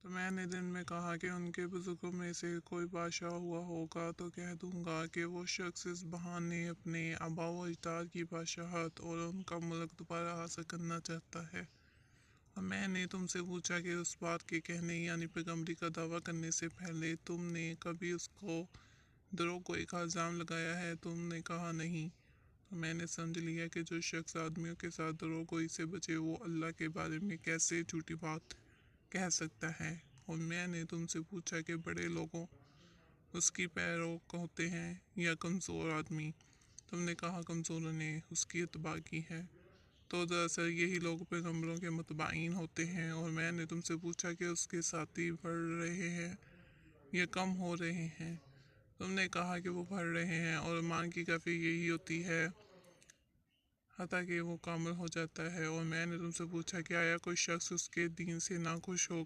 تو میں نے دن میں کہا کہ ان کے بزرگوں میں سے کوئی بادشاہ ہوا ہوگا تو کہہ دوں گا کہ وہ شخص اس بہانے اپنے آبا و اجداد کی بادشاہت اور ان کا ملک دوبارہ حاصل کرنا چاہتا ہے۔ اور میں نے تم سے پوچھا کہ اس بات کے کہنے یعنی پیغمبری کا دعویٰ کرنے سے پہلے تم نے کبھی اس کو دروغ کو ایک الزام لگایا ہے؟ تم نے کہا نہیں۔ تو میں نے سمجھ لیا کہ جو شخص آدمیوں کے ساتھ دروغ گوئی سے بچے وہ اللہ کے بارے میں کیسے جھوٹی بات کہہ سکتا ہے۔ اور میں نے تم سے پوچھا کہ بڑے لوگوں اس کی پیرو ہوتے ہیں یا کمزور آدمی؟ تم نے کہا کمزوروں نے اس کی اتباع کی ہے۔ تو دراصل یہی لوگ پیغمبروں کے متبعین ہوتے ہیں۔ اور میں نے تم سے پوچھا کہ اس کے ساتھی بڑھ رہے ہیں یا کم ہو رہے ہیں؟ تم نے کہا کہ وہ بڑھ رہے ہیں اور ایمان کی کیفیت یہی ہوتی ہے حتیٰ کہ وہ کامل ہو جاتا ہے۔ اور میں نے تم سے پوچھا کہ آیا کوئی شخص اس کے دین سے ناخوش ہو